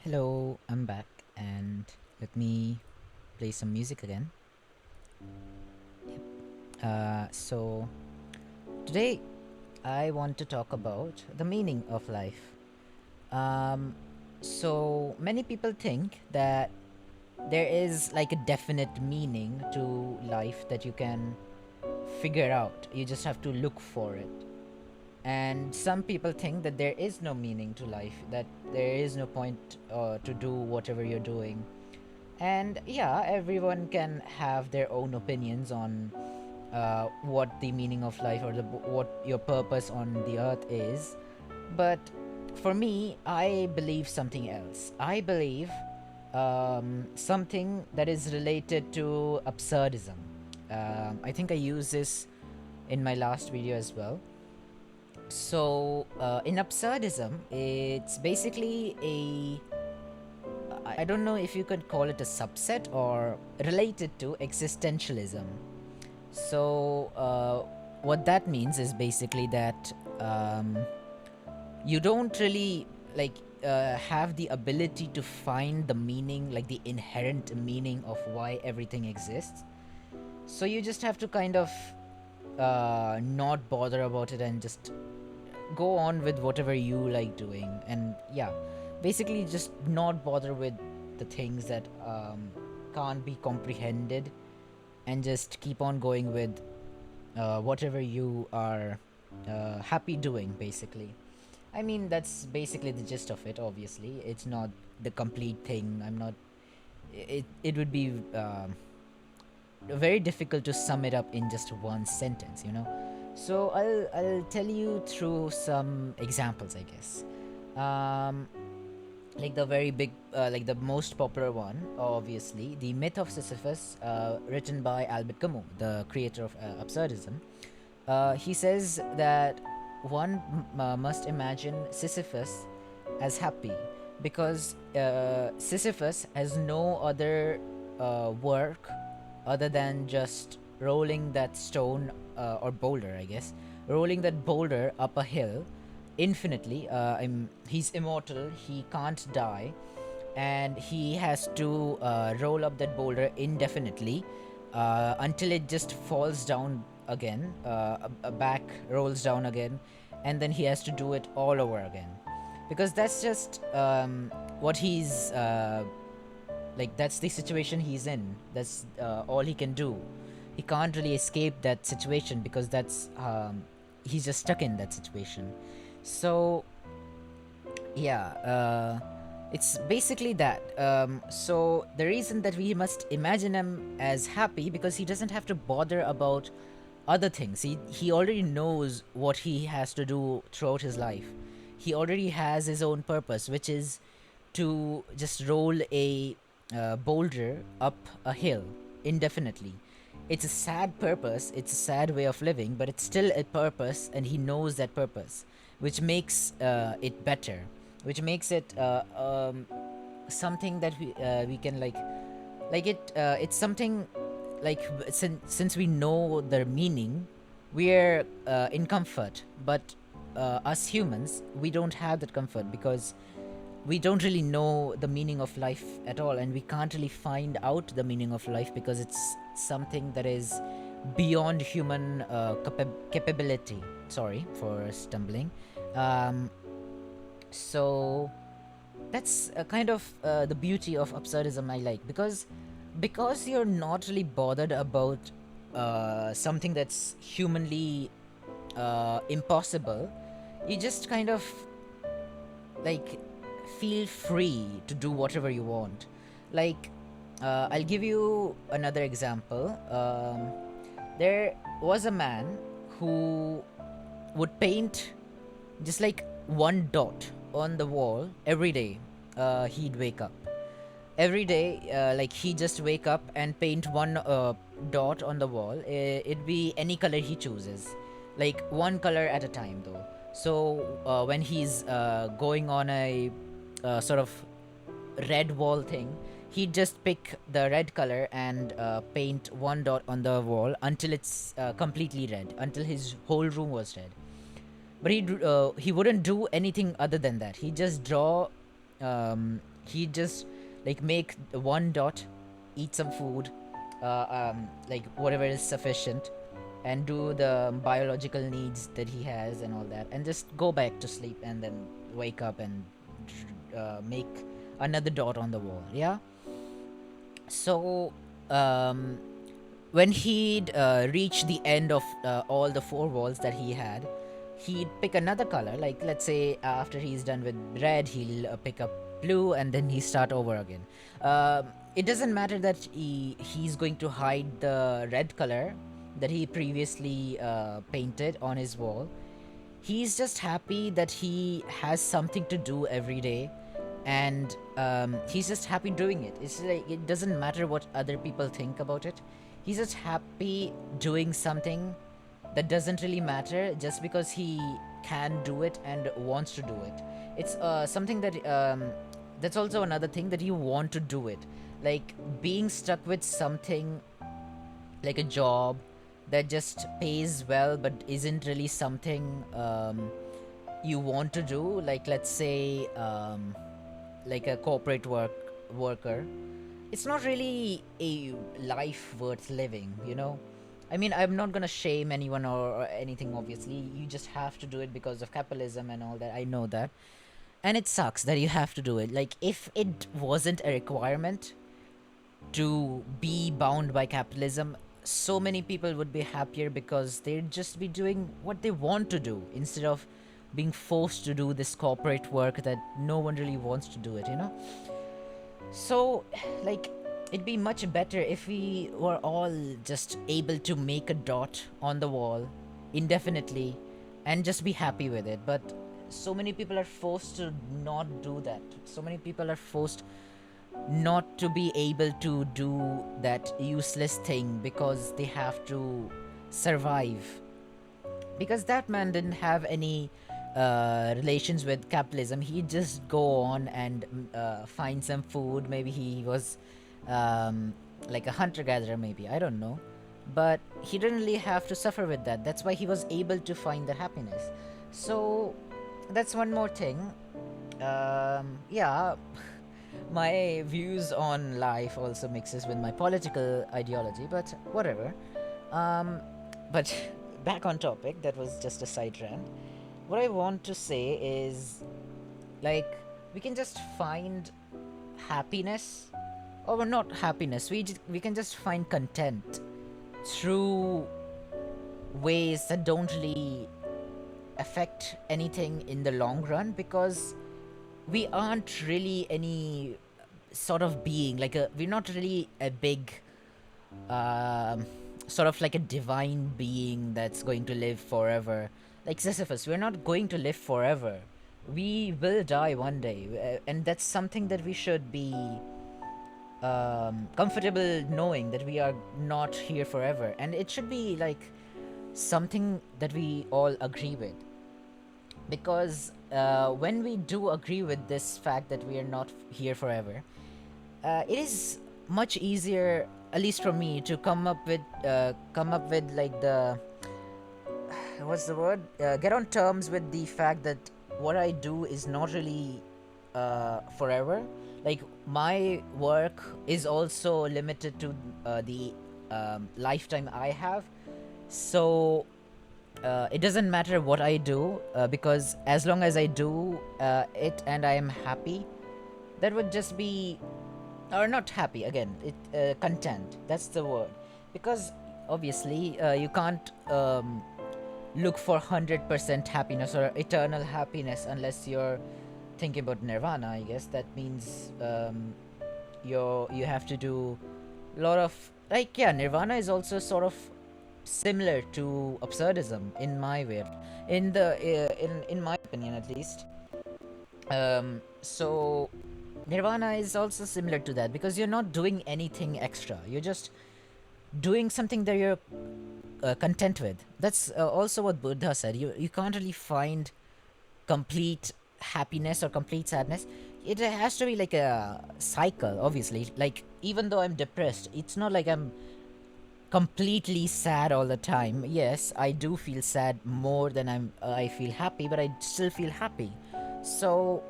Hello, I'm back, and let me play some music again. So today I want to talk about the meaning of life. Um, so many people think that there is like a definite meaning to life that you can figure out. You just have to look for it. And some people think that there is no meaning to life, that there is no point to do whatever you're doing. And yeah, everyone can have their own opinions on what the meaning of life or what your purpose on the earth is. But for me, I believe something else. I believe something that is related to absurdism. I think I used this in my last video as well. So, in absurdism, it's basically I don't know if you could call it a subset or related to existentialism. So, what that means is basically that you don't really have the ability to find the meaning, like the inherent meaning of why everything exists. So, you just have to kind of not bother about it and just go on with whatever you like doing. And yeah, basically just not bother with the things that can't be comprehended, and just keep on going with whatever you are happy doing, basically. I mean, that's basically the gist of it. Obviously, it's not the complete thing. I'm not it would be very difficult to sum it up in just one sentence. So I'll tell you through some examples, I guess. Um, like the very big, like the most popular one, obviously, the myth of Sisyphus, written by Albert Camus, the creator of absurdism. He says that one must imagine Sisyphus as happy because Sisyphus has no other work other than just rolling that stone or boulder, I guess, rolling that boulder up a hill infinitely. He's immortal, he can't die, and he has to roll up that boulder indefinitely until it just falls down again, back rolls down again, and then he has to do it all over again. Because that's just what he's like, that's the situation he's in. That's all he can do. He can't really escape that situation because he's just stuck in that situation. So yeah, it's basically that. So the reason that we must imagine him as happy, because he doesn't have to bother about other things. He already knows what he has to do throughout his life. He already has his own purpose, which is to just roll a boulder up a hill indefinitely. It's a sad purpose, it's a sad way of living, but it's still a purpose, and he knows that purpose, which makes it better, which makes it something that we can it's something like, since we know their meaning, we're in comfort. But us humans, we don't have that comfort because we don't really know the meaning of life at all, and we can't really find out the meaning of life because it's something that is beyond human capability. Sorry for stumbling. um, so that's kind of the beauty of absurdism I like, because you're not really bothered about something that's humanly impossible. You just kind of like feel free to do whatever you want. Like, I'll give you another example. There was a man who would paint just like one dot on the wall every day. He'd wake up every day, like he just wake up and paint one dot on the wall. It'd be any color he chooses, like one color at a time though. So when he's going on a sort of red wall thing, he'd just pick the red color and paint one dot on the wall until it's completely red, until his whole room was red. But he wouldn't do anything other than that. He just draw. He'd just like make one dot, eat some food, like whatever is sufficient, and do the biological needs that he has and all that, and just go back to sleep and then wake up and make another dot on the wall. Yeah. So um, when he'd reach the end of all the four walls that he had, he'd pick another color. Like, let's say after he's done with red, he'll pick up blue, and then he start over again. It doesn't matter that he's going to hide the red color that he previously painted on his wall. He's just happy that he has something to do every day, and he's just happy doing it. It's like it doesn't matter what other people think about it. He's just happy doing something that doesn't really matter just because he can do it and wants to do it. It's something that that's also another thing, that you want to do it. Like being stuck with something like a job that just pays well but isn't really something you want to do. Like, let's say like a corporate worker, it's not really a life worth living, you know. I mean, I'm not gonna shame anyone or anything. Obviously, you just have to do it because of capitalism and all that. I know that, and it sucks that you have to do it. Like, if it wasn't a requirement to be bound by capitalism, so many people would be happier because they'd just be doing what they want to do instead of being forced to do this corporate work that no one really wants to do it, you know? So, like, it'd be much better if we were all just able to make a dot on the wall indefinitely and just be happy with it. But so many people are forced to not do that. So many people are forced not to be able to do that useless thing because they have to survive. Because that man didn't have any relations with capitalism. He'd just go on and find some food. Maybe he was like a hunter gatherer, maybe. I don't know. But he didn't really have to suffer with that. That's why he was able to find the happiness. So that's one more thing. Yeah, my views on life also mixes with my political ideology, but whatever. But back on topic, that was just a side rant. What I want to say is, like, we can just find happiness, or not happiness, we can just find content through ways that don't really affect anything in the long run, because we aren't really any sort of being like we're not really a big sort of like a divine being that's going to live forever. Like Sisyphus, we're not going to live forever. We will die one day, and that's something that we should be comfortable knowing, that we are not here forever, and it should be like something that we all agree with. Because when we do agree with this fact that we are not here forever, it is much easier, at least for me, to come up with like the what's the word? Get on terms with the fact that what I do is not really forever. Like my work is also limited to the lifetime I have. So it doesn't matter what I do, because as long as I do it and I am happy, that would just be, or not happy again, it content. That's the word. Because obviously you can't look for 100% happiness or eternal happiness unless you're thinking about nirvana. I guess that means you have to do a lot of, like, yeah, nirvana is also sort of similar to absurdism in my way, in my opinion at least. So nirvana is also similar to that, because you're not doing anything extra, you're just doing something that you're content with. That's also what Buddha said. You can't really find complete happiness or complete sadness. It has to be like a cycle, obviously. Like, even though I'm depressed, it's not like I'm completely sad all the time. Yes, I do feel sad more than I feel happy, but I still feel happy. So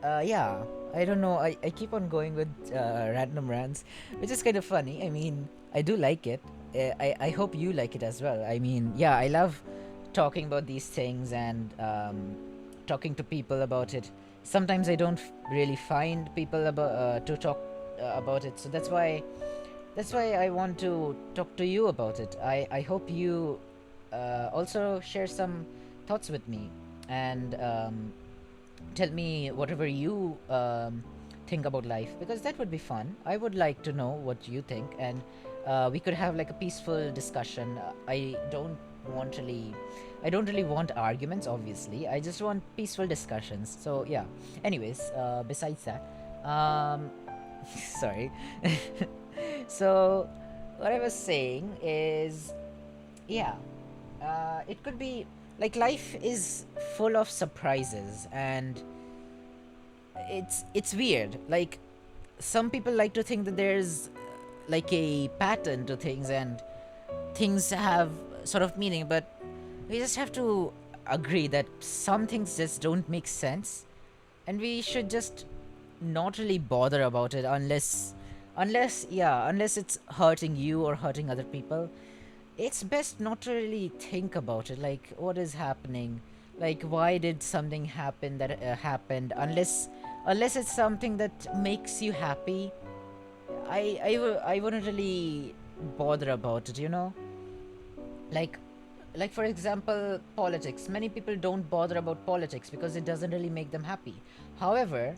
Yeah, I don't know. I keep on going with random rants, which is kind of funny. I mean, I do like it. I hope you like it as well. I mean, yeah, I love talking about these things and talking to people about it. Sometimes I don't really find people to talk about it, so that's why I want to talk to you about it. I hope you also share some thoughts with me and tell me whatever you think about life, because that would be fun. I would like to know what you think, and we could have like a peaceful discussion. Want really I don't really want arguments, obviously. I just want peaceful discussions. So yeah. Anyways, besides that, um sorry. So what I was saying is, yeah, it could be like life is full of surprises, and it's weird. Like, some people like to think that there's like a pattern to things, and things have sort of meaning, but we just have to agree that some things just don't make sense, and we should just not really bother about it unless it's hurting you or hurting other people. It's best not to really think about it, like what is happening, like why did something happen that happened, unless it's something that makes you happy. I wouldn't really bother about it, like for example, politics. Many people don't bother about politics because it doesn't really make them happy. However,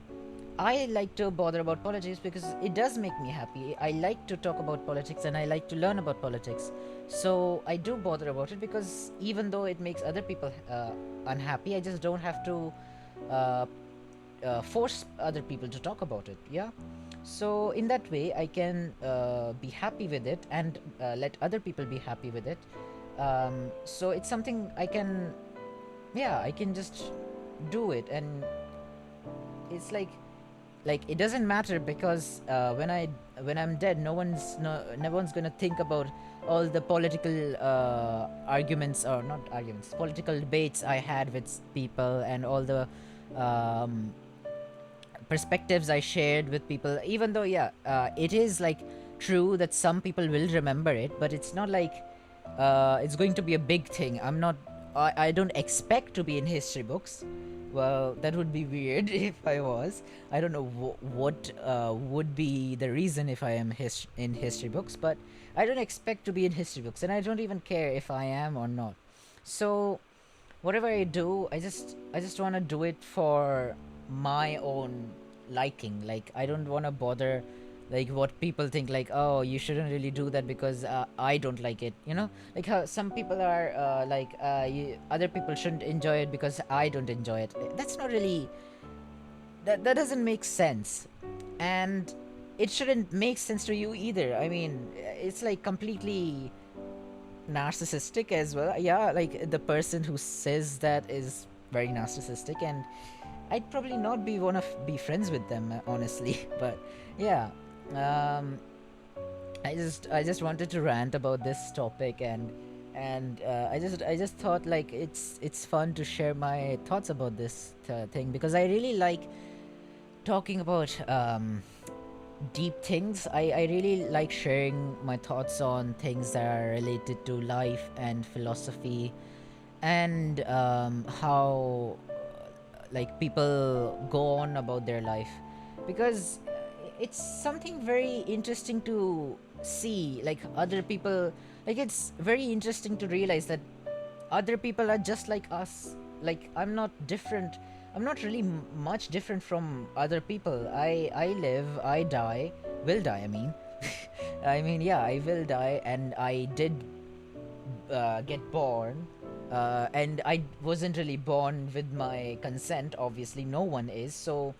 I like to bother about politics because it does make me happy. I like to talk about politics and I like to learn about politics. So I do bother about it, because even though it makes other people unhappy, I just don't have to uh, force other people to talk about it. Yeah. So in that way, I can be happy with it and let other people be happy with it. So it's something I can, yeah, I can just do it, and it's like it doesn't matter, because when I'm dead, no one's gonna think about all the political arguments, or not arguments, political debates I had with people, and all the um, perspectives I shared with people. Even though, yeah, it is like true that some people will remember it, but it's not like it's going to be a big thing. I don't expect to be in history books. Well, that would be weird if I was. I don't know what would be the reason if I am in history books, but I don't expect to be in history books, and I don't even care if I am or not. So whatever I do, I just want to do it for my own liking. Like, I don't want to bother like what people think, like, oh, you shouldn't really do that because I don't like it, like how some people are other people shouldn't enjoy it because I don't enjoy it. That's not really, that doesn't make sense, and it shouldn't make sense to you either. I mean, it's like completely narcissistic as well. Yeah, like the person who says that is very narcissistic, and I'd probably not be friends with them, honestly. But yeah, um, I just wanted to rant about this topic, and I just thought like it's fun to share my thoughts about this thing, because I really like talking about deep things. I really like sharing my thoughts on things that are related to life and philosophy, and how like people go on about their life, because it's something very interesting to see, like other people, like it's very interesting to realize that other people are just like us. Like, I'm not really much different from other people. I live, I die, will die, I mean. I mean, yeah, I will die, and I did get born, and I wasn't really born with my consent. Obviously, no one is. So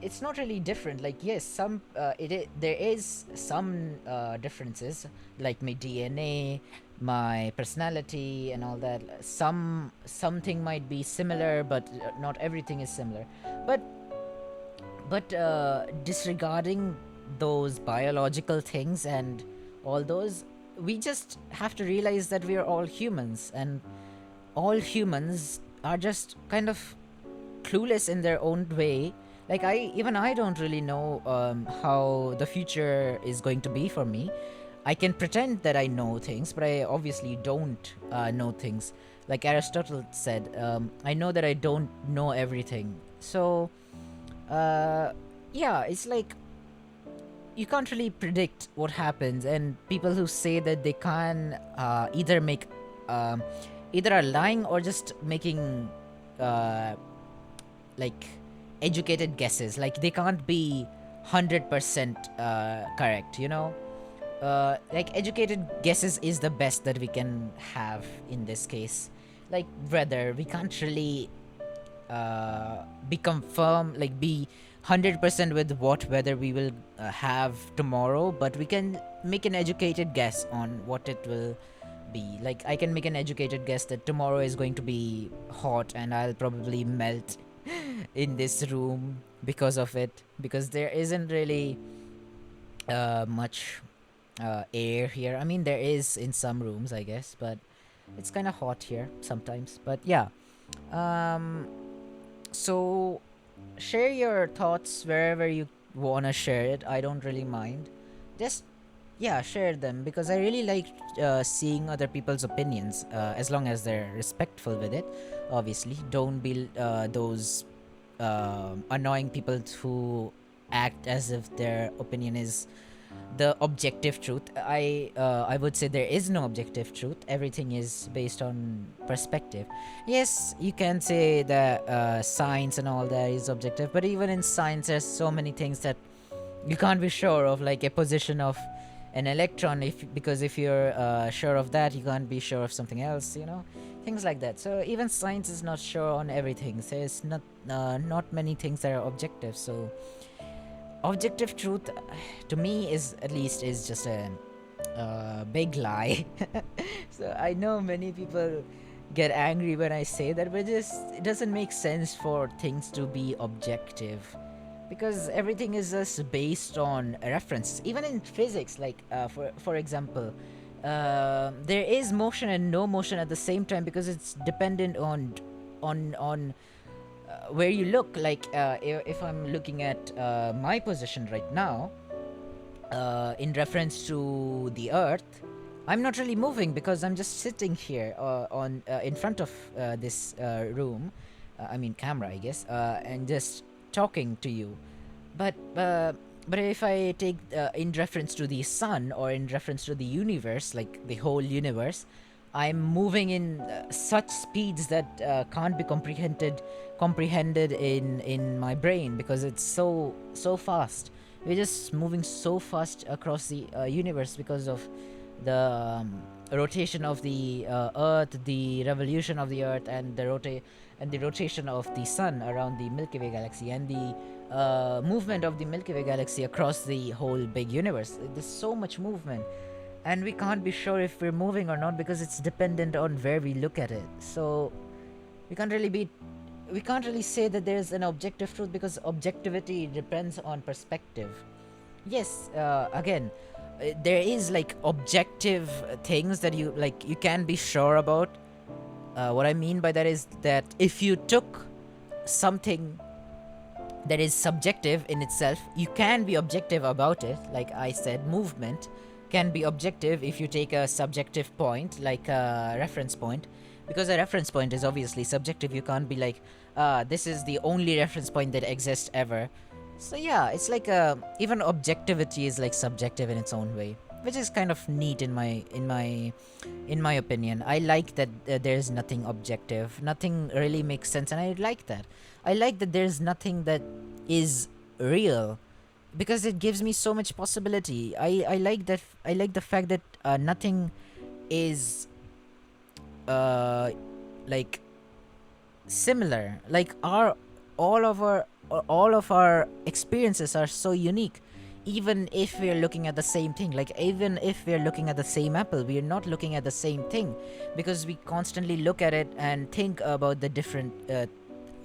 it's not really different. Like, yes, there is some differences, like my DNA, my personality, and all that. Something might be similar, but not everything is similar. But disregarding those biological things and all those, we just have to realize that we are all humans, and all humans are just kind of clueless in their own way. Like I don't really know how the future is going to be for me. I can pretend that I know things, but I obviously don't know things. Like Aristotle said, I know that I don't know everything. So uh, yeah, it's like you can't really predict what happens, and people who say that they can um, either are lying or just making uh, like educated guesses. Like they can't be 100% correct, you know. Like educated guesses is the best that we can have in this case. Like whether we can't really be confirm, like be 100% with what weather we will have tomorrow, but we can make an educated guess on what it will be. Like I can make an educated guess that tomorrow is going to be hot and I'll probably melt in this room because of it, because there isn't really much air here. I mean, there is in some rooms, I guess, but it's kind of hot here sometimes. But yeah, um, so share your thoughts wherever you wanna share it. I don't really mind. Just yeah, share them, because I really like seeing other people's opinions, as long as they're respectful with it. Obviously, don't be those annoying people who act as if their opinion is the objective truth. I would say there is no objective truth. Everything is based on perspective. Yes, you can say that science and all that is objective, but even in science, there's so many things that you can't be sure of, like a position of an electron. If because if you're sure of that, you can't be sure of something else. You know, things like that. So even science is not sure on everything. So it's not many things that are objective. So objective truth to me is, at least, is just a big lie. So I know many people get angry when I say that, but it doesn't make sense for things to be objective, because everything is just based on a reference. Even in physics, like for example, there is motion and no motion at the same time, because it's dependent on where you look. Like if I'm looking at my position right now, in reference to the earth, I'm not really moving, because I'm just sitting here on in front of this room, I mean camera, I guess, and just talking to you. But if I take in reference to the sun, or in reference to the universe, like the whole universe, I'm moving in such speeds that can't be comprehended in my brain, because it's so fast. We're just moving so fast across the universe because of the rotation of the earth, the revolution of the earth, and the rotation of the sun around the Milky Way galaxy, and the movement of the Milky Way galaxy across the whole big universe. There's so much movement, and we can't be sure if we're moving or not, because it's dependent on where we look at it. So we can't really be we can't really say that there's an objective truth, because objectivity depends on perspective. Yes, again, there is like objective things that you can be sure about. What I mean by that is that if you took something that is subjective in itself, you can be objective about it. Like I said, movement can be objective if you take a subjective point, like a reference point, because a reference point is obviously subjective. You can't be like, this is the only reference point that exists ever. So yeah, it's like even objectivity is like subjective in its own way, which is kind of neat in my opinion. I like that there's nothing objective. Nothing really makes sense, and I like that. I like that there's nothing that is real, because it gives me so much possibility. I like that. I like the fact that nothing is uh like similar. Like our all of our all of our experiences are so unique. Even if we're looking at the same thing, like even if we're looking at the same apple, we're not looking at the same thing, because we constantly look at it and think about the different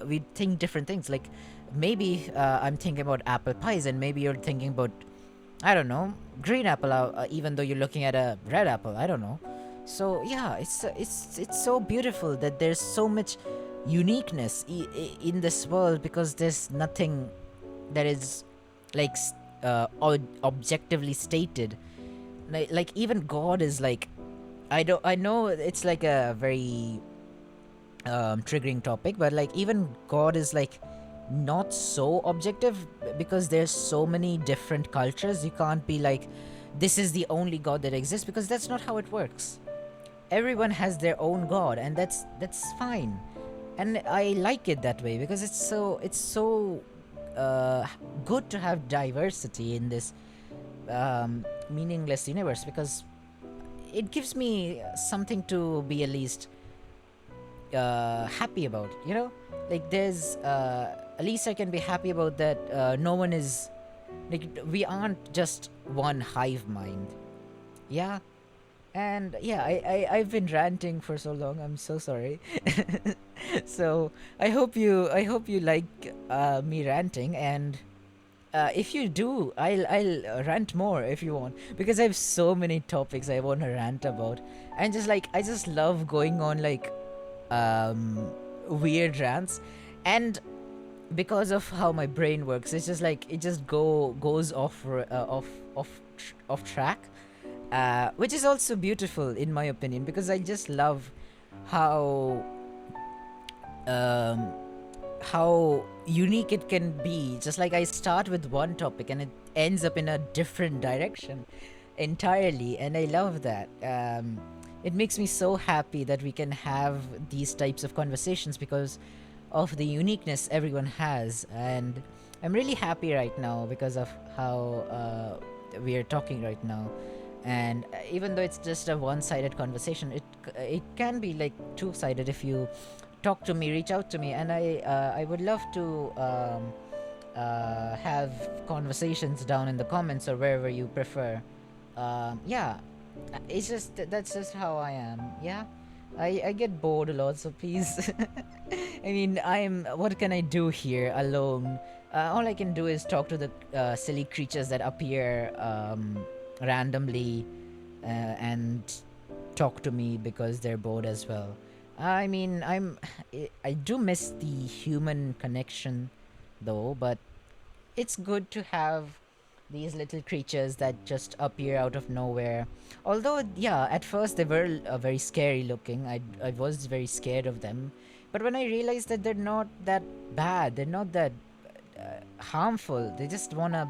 we think different things. Like maybe I'm thinking about apple pies, and maybe you're thinking about, I don't know, green apple, even though you're looking at a red apple. I don't know. So yeah, it's so beautiful that there's so much uniqueness in this world, because there's nothing that is like objectively stated. Like even God is like, I know it's like a very triggering topic, but like even God is like not so objective, because there's so many different cultures. You can't be like, this is the only God that exists, because that's not how it works. Everyone has their own God, and that's fine. And I like it that way, because it's so uh, good to have diversity in this meaningless universe, because it gives me something to be at least happy about, like there's at least I can be happy about that. No one is like, we aren't just one hive mind. Yeah. And yeah, I've been ranting for so long, I'm so sorry. So I hope you like me ranting, and if you do, I'll rant more if you want, because I have so many topics I want to rant about. And just like, I just love going on like um weird rants. And because of how my brain works, it's just like it just goes off track, which is also beautiful in my opinion, because I just love how um how unique it can be. Just like, I start with one topic and it ends up in a different direction entirely, and I love that. It makes me so happy that we can have these types of conversations, because of the uniqueness everyone has. And I'm really happy right now because of how we are talking right now. And even though it's just a one-sided conversation, it can be like two-sided if you talk to me, reach out to me, and I would love to have conversations down in the comments or wherever you prefer. Yeah, it's just that's just how I am. Yeah, I get bored a lot, so please. I mean, what can I do here alone? All I can do is talk to the silly creatures that appear randomly and talk to me because they're bored as well. I mean, I do miss the human connection though, but it's good to have these little creatures that just appear out of nowhere. Although, yeah, at first they were very scary looking. I was very scared of them. But when I realized that they're not that bad, they're not that harmful, they just wanna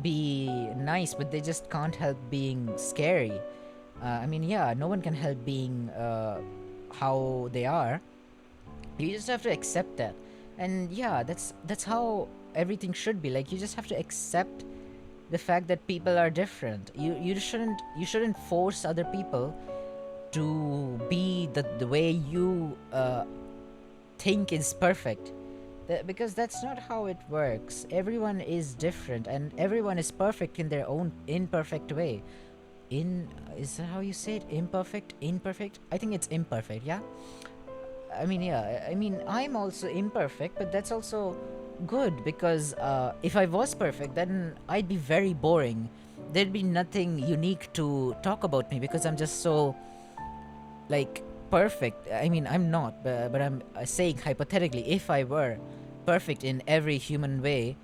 be nice, but they just can't help being scary. I mean, yeah, no one can help being how they are. You just have to accept that. And yeah, that's how everything should be. Like, you just have to accept the fact that people are different. You shouldn't force other people to be the way you think is perfect. Because that's not how it works. Everyone is different, and everyone is perfect in their own imperfect way. In Is that how you say it? Imperfect. I think it's imperfect. Yeah. I mean, yeah. I mean, I'm also imperfect, but that's also good, because if I was perfect, then I'd be very boring. There'd be nothing unique to talk about me, because I'm just so like perfect. I mean, I'm not, but I'm saying hypothetically, if I were perfect in every human way,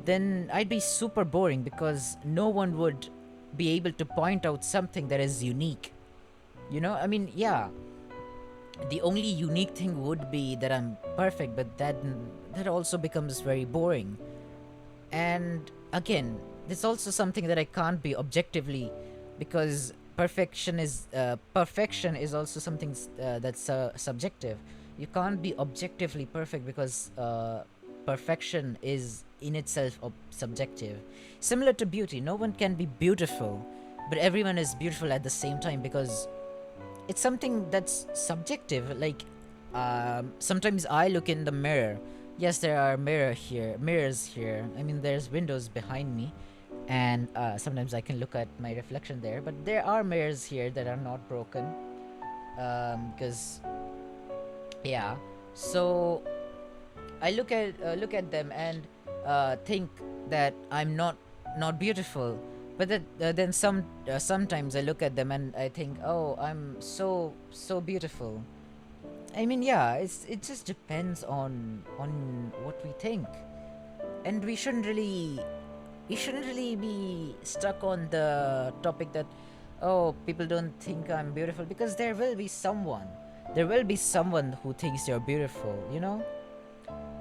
then I'd be super boring, because no one would be able to point out something that is unique. I mean, yeah, the only unique thing would be that I'm perfect, but that also becomes very boring. And again, there's also something that I can't be objectively, because perfection is also something that's subjective. You can't be objectively perfect, because perfection is in itself subjective. Similar to beauty, no one can be beautiful, but everyone is beautiful at the same time, because it's something that's subjective. Like, sometimes I look in the mirror. Yes, there are mirrors here. I mean, there's windows behind me, and sometimes I can look at my reflection there. But there are mirrors here that are not broken, because yeah. So I look at them and think that I'm not beautiful. But then sometimes I look at them and I think, oh, I'm so beautiful. I mean, yeah, it just depends on what we think. And we shouldn't really be stuck on the topic that, oh, people don't think I'm beautiful, because there will be someone who thinks you're beautiful,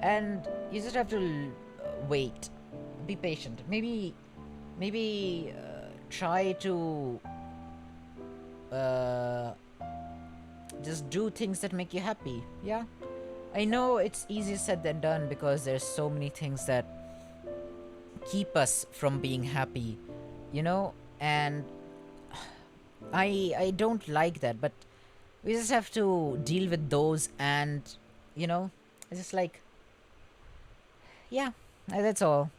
and you just have to wait, be patient, maybe try to uh, just do things that make you happy. Yeah, I know it's easier said than done, because there's so many things that keep us from being happy, you know and I don't like that, but we just have to deal with those. And you know it's just like, yeah, that's all.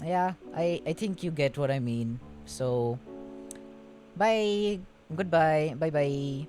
Yeah, I think you get what I mean. So bye, goodbye, bye bye.